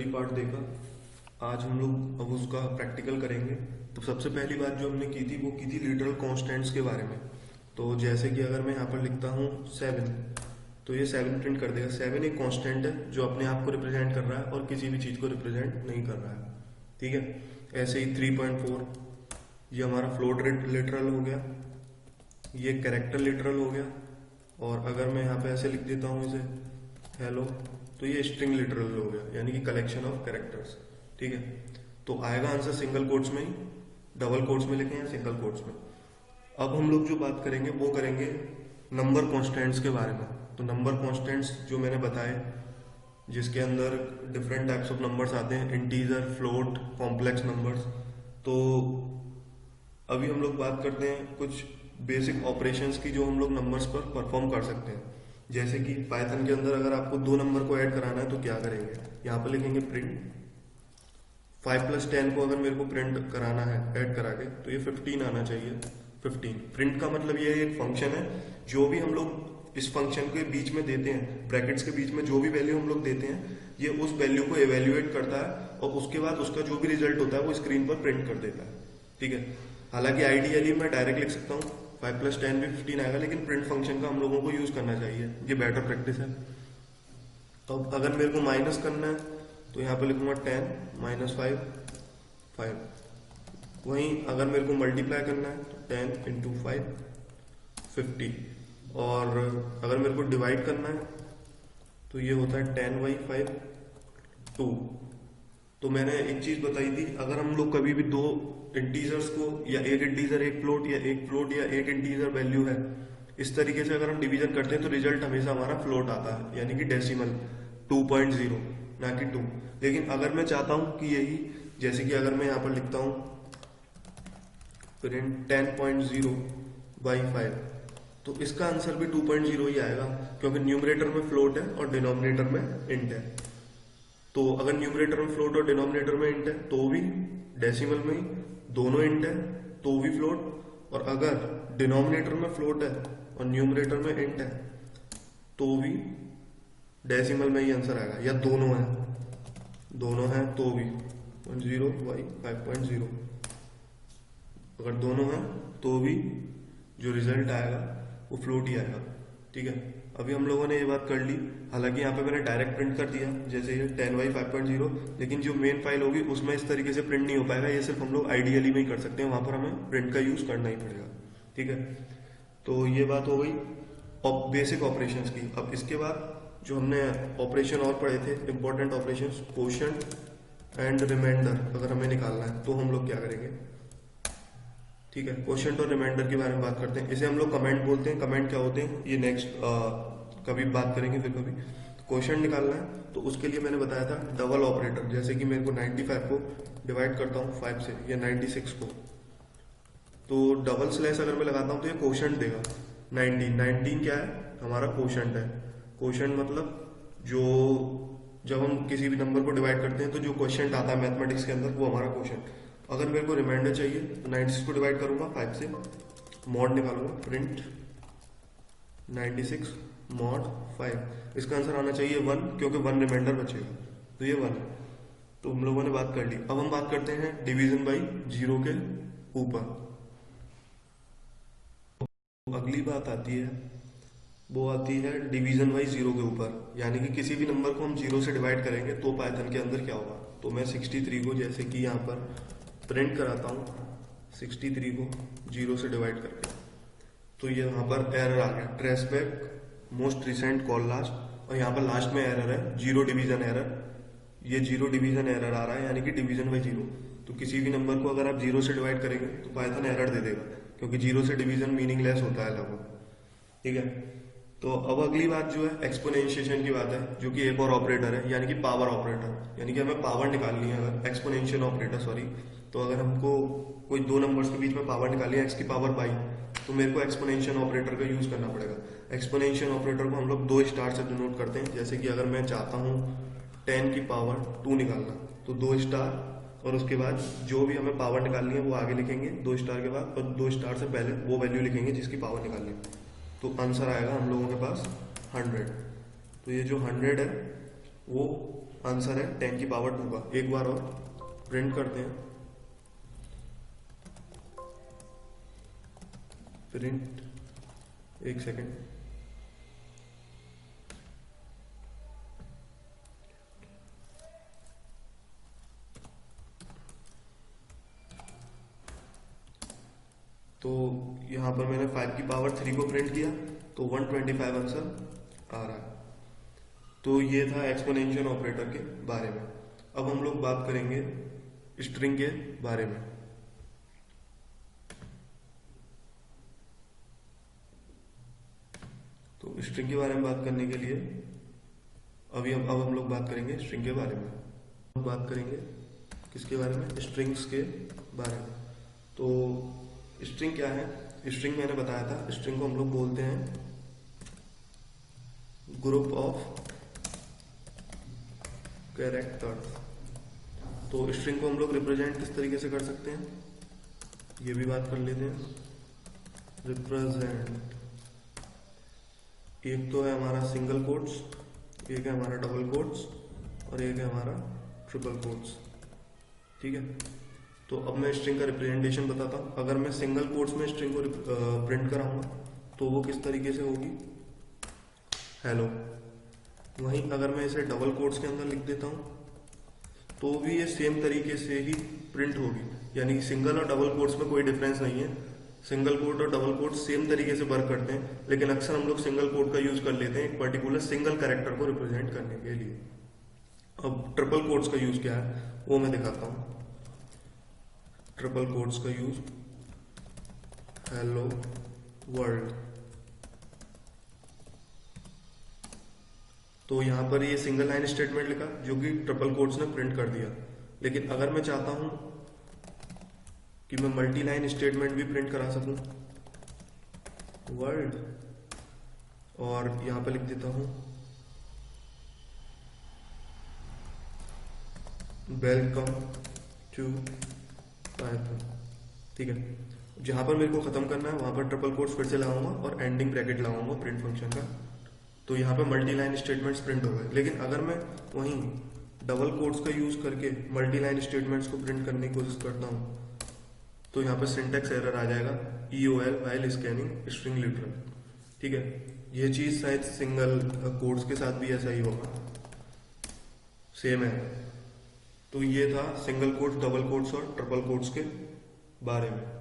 Part देखा। आज हम लोग अब उसका प्रैक्टिकल करेंगे। तो सबसे पहली बात जो हमने की थी वो की थी लिटरल कॉन्स्टेंट्स के बारे में। तो जैसे कि अगर मैं यहाँ पर लिखता हूँ 7, तो ये 7 प्रिंट कर देगा। 7 एक कांस्टेंट है जो अपने आप को रिप्रेजेंट कर रहा है और किसी भी चीज़ को रिप्रेजेंट नहीं कर रहा है। ठीक है। ऐसे ही 3.4 ये हमारा फ्लोट लिटरल हो गया, ये कैरेक्टर लिटरल हो गया। और अगर मैं यहाँ पे ऐसे लिख देता हूँ इसे हेलो, तो ये स्ट्रिंग लिटरल हो गया, यानी कि कलेक्शन ऑफ कैरेक्टर्स। ठीक है। तो आएगा आंसर सिंगल कोट्स में ही, डबल कोट्स में लिखें या सिंगल कोट्स में। अब हम लोग जो बात करेंगे वो करेंगे नंबर कॉन्स्टेंट्स के बारे में। तो नंबर कॉन्स्टेंट्स जो मैंने बताए, जिसके अंदर डिफरेंट टाइप्स ऑफ नंबर्स आते हैं, इंटीजर, फ्लोट, कॉम्प्लेक्स नंबर्स। तो अभी हम लोग बात करते हैं कुछ बेसिक ऑपरेशंस की जो हम लोग नंबर्स पर परफॉर्म कर सकते हैं। जैसे कि पाइथन के अंदर अगर आपको दो नंबर को ऐड कराना है तो क्या करेंगे, यहाँ पर लिखेंगे प्रिंट 5 + 10 को अगर मेरे को प्रिंट कराना है ऐड करा के, तो ये 15 आना चाहिए। 15 प्रिंट का मतलब ये एक फंक्शन है, जो भी हम लोग इस फंक्शन के बीच में देते हैं, ब्रैकेट्स के बीच में जो भी वैल्यू हम लोग देते हैं, ये उस वैल्यू को एवेल्युएट करता है और उसके बाद उसका जो भी रिजल्ट होता है वो स्क्रीन पर प्रिंट कर देता है। ठीक है। हालांकि आइडियली मैं डायरेक्ट लिख सकता हूँ 5 + 10 भी 15 आएगा, लेकिन प्रिंट फंक्शन का हम लोगों को यूज करना चाहिए, ये बेटर प्रैक्टिस है। तो अब अगर मेरे को माइनस करना है तो यहाँ पे लिखूंगा 10 - 5 5। वहीं अगर मेरे को मल्टीप्लाई करना है तो 10 × 5 50। और अगर मेरे को डिवाइड करना है तो ये होता है 10/5 2। तो मैंने एक चीज बताई थी, अगर हम लोग कभी भी दो इंटीजर्स को, या एक इंटीजर एक फ्लोट, या एक फ्लोट या एक इंटीजर वैल्यू है, इस तरीके से अगर हम डिवीजन करते हैं तो रिजल्ट हमेशा हमारा फ्लोट आता है, यानी कि डेसिमल 2.0 ना कि 2। लेकिन अगर मैं चाहता हूं कि यही, जैसे कि अगर मैं यहां पर लिखता हूं प्रिंट 10.0/5, तो इसका आंसर भी 2.0 ही आएगा, क्योंकि न्यूमरेटर में फ्लोट है और डिनोमिनेटर में इंट है। तो अगर न्यूमरेटर में फ्लोट और डिनोमिनेटर में इंट है तो भी डेसिमल में ही, दोनों इंट है तो भी फ्लोट, और अगर डिनोमिनेटर में फ्लोट है और न्यूमरेटर में इंट है तो भी डेसिमल में ही आंसर आएगा, या दोनों है तो भी 0/5.0। अगर दोनों हैं तो भी जो रिजल्ट आएगा वो फ्लोट ही आएगा। ठीक है। अभी हम लोगों ने ये बात कर ली। हालांकि यहाँ पे मैंने डायरेक्ट प्रिंट कर दिया जैसे ये 10/5.0, लेकिन जो मेन फाइल होगी उसमें इस तरीके से प्रिंट नहीं हो पाएगा, ये सिर्फ हम लोग आइडियली में ही कर सकते हैं, वहां पर हमें प्रिंट का यूज करना ही पड़ेगा। ठीक है। तो ये बात हो गई बेसिक ऑपरेशन की। अब इसके बाद जो हमने ऑपरेशन और पढ़े थे, important operation, quotient and remainder, अगर हमें निकालना है तो हम लोग क्या करेंगे। ठीक है। क्वोशंट और रिमाइंडर के बारे में बात करते हैं। इसे हम लोग कमेंट बोलते हैं। कमेंट क्या होते हैं ये नेक्स्ट कभी बात करेंगे फिर कभी। क्वोशंट निकालना है तो उसके लिए मैंने बताया था डबल ऑपरेटर। जैसे कि मेरे को 95 को डिवाइड करता हूँ 5 से, या 96 को, तो डबल स्लैश अगर मैं लगाता हूँ तो ये क्वोशंट देगा। 19 क्या है, हमारा क्वोशंट है। क्वोशंट मतलब जो, जब हम किसी भी नंबर को डिवाइड करते हैं तो जो क्वोशंट आता है मैथमेटिक्स के अंदर, वो हमारा क्वोशंट। अगर मेरे को रिमाइंडर चाहिए तो 96 को डिवाइड करूंगा 5 से, मॉड निकालूंगा, प्रिंट 96 मॉड 5। इसका आंसर आना चाहिए 1, क्योंकि 1 रिमाइंडर बचेगा, तो ये 1 है। तो हम लोगों ने बात कर ली। अब हम बात करते हैं डिवीजन बाई जीरो के ऊपर। अगली बात आती है, वो आती है डिवीजन बाई जीरो के ऊपर, यानी कि किसी भी नंबर को हम जीरो से डिवाइड करेंगे तो पाइथन के अंदर क्या होगा। तो मैं 63 को, जैसे कि यहाँ पर प्रिंट कराता हूँ 63 को जीरो से डिवाइड करके, तो ये यहाँ पर एरर आ गया, trace back most recent call last, और यहाँ पर लास्ट में एरर है जीरो डिवीजन एरर। ये जीरो डिवीजन एरर आ रहा है, यानी कि डिवीजन बाई जीरो। तो किसी भी नंबर को अगर आप जीरो से डिवाइड करेंगे तो पाइथन एरर दे देगा, क्योंकि जीरो से डिवीजन मीनिंगलेस होता है लगभग। ठीक है। तो अब अगली बात जो है एक्सपोनेंशिएशन की बात है, जो कि एक और ऑपरेटर है, यानी कि पावर ऑपरेटर। यानी कि हमें पावर निकालनी है, अगर एक्सपोनेंशियल ऑपरेटर सॉरी, तो अगर हमको कोई दो नंबर्स के बीच में पावर निकालनी है, x की पावर बाई, तो मेरे को एक्सपोनेंशियल ऑपरेटर का यूज करना पड़ेगा। एक्सपोनेंशियल ऑपरेटर को हम लोग 2 स्टार से डिनोट करते हैं। जैसे कि अगर मैं चाहता हूँ 10 की पावर 2 निकालना, तो 2 स्टार, और उसके बाद जो भी हमें पावर निकालनी है वो आगे लिखेंगे 2 स्टार के बाद, और 2 स्टार से पहले वो वैल्यू लिखेंगे जिसकी पावर निकालनी है। तो आंसर आएगा हम लोगों के पास 100। तो ये जो 100 है वो आंसर है 10 की पावर 2 का। एक बार और प्रिंट करते हैं, प्रिंट, एक सेकेंड, तो यहाँ पर मैंने 5 की पावर 3 को प्रिंट किया तो 125 आंसर आ रहा है। तो ये था एक्सपोनेंशियल ऑपरेटर के बारे में। अब हम लोग बात करेंगे स्ट्रिंग के बारे में। तो स्ट्रिंग के बारे में बात करने के लिए अब हम लोग बात करेंगे स्ट्रिंग के बारे में। हम बात करेंगे किसके बारे में? स्ट्रिंग्स के बारे में। तो स्ट्रिंग क्या है? स्ट्रिंग मैंने बताया था, स्ट्रिंग को हम लोग बोलते हैं ग्रुप ऑफ कैरेक्टर्स। तो स्ट्रिंग को हम लोग रिप्रेजेंट किस तरीके से कर सकते हैं, ये भी बात कर लेते हैं। रिप्रेजेंट, एक तो है हमारा सिंगल कोट्स, एक है हमारा डबल कोट्स और एक है हमारा ट्रिपल कोट्स। ठीक है, तो अब मैं स्ट्रिंग का रिप्रेजेंटेशन बताता हूँ। अगर मैं सिंगल कोट्स में स्ट्रिंग को प्रिंट कराऊंगा तो वो किस तरीके से होगी, हेलो। वहीं अगर मैं इसे डबल कोट्स के अंदर लिख देता हूँ तो भी ये सेम तरीके से ही प्रिंट होगी, यानी सिंगल और डबल कोट्स में कोई डिफरेंस नहीं है। सिंगल कोट और डबल कोट सेम तरीके से वर्क करते हैं, लेकिन अक्सर हम लोग सिंगल कोट का यूज कर लेते हैं एक पर्टिकुलर सिंगल कैरेक्टर को रिप्रेजेंट करने के लिए। अब ट्रिपल कोट्स का यूज क्या है वो मैं दिखाता हूँ। ट्रिपल कोट्स का यूज, हेलो वर्ल्ड। तो यहां पर ये सिंगल लाइन स्टेटमेंट लिखा जो कि ट्रिपल कोट्स ने प्रिंट कर दिया। लेकिन अगर मैं चाहता हूं कि मैं मल्टी लाइन स्टेटमेंट भी प्रिंट करा सकूं, वर्ल्ड, और यहां पर लिख देता हूं वेलकम टू पाइथन। ठीक है, जहां पर मेरे को खत्म करना है वहां पर ट्रिपल कोट्स फिर से लगाऊंगा और एंडिंग ब्रैकेट लगाऊंगा प्रिंट फंक्शन का। तो यहाँ पे मल्टी लाइन स्टेटमेंट्स प्रिंट हो गए। लेकिन अगर मैं वहीं डबल कोट्स का यूज करके मल्टी लाइन स्टेटमेंट्स को प्रिंट करने की कोशिश करता हूँ तो यहाँ पे सिंटेक्स एरर आ जाएगा, EOL while scanning string literal. ठीक है, ये चीज शायद सिंगल कोट्स के साथ भी ऐसा ही होगा, सेम है। तो ये था सिंगल कोट्स, डबल कोट्स और ट्रिपल कोट्स के बारे में।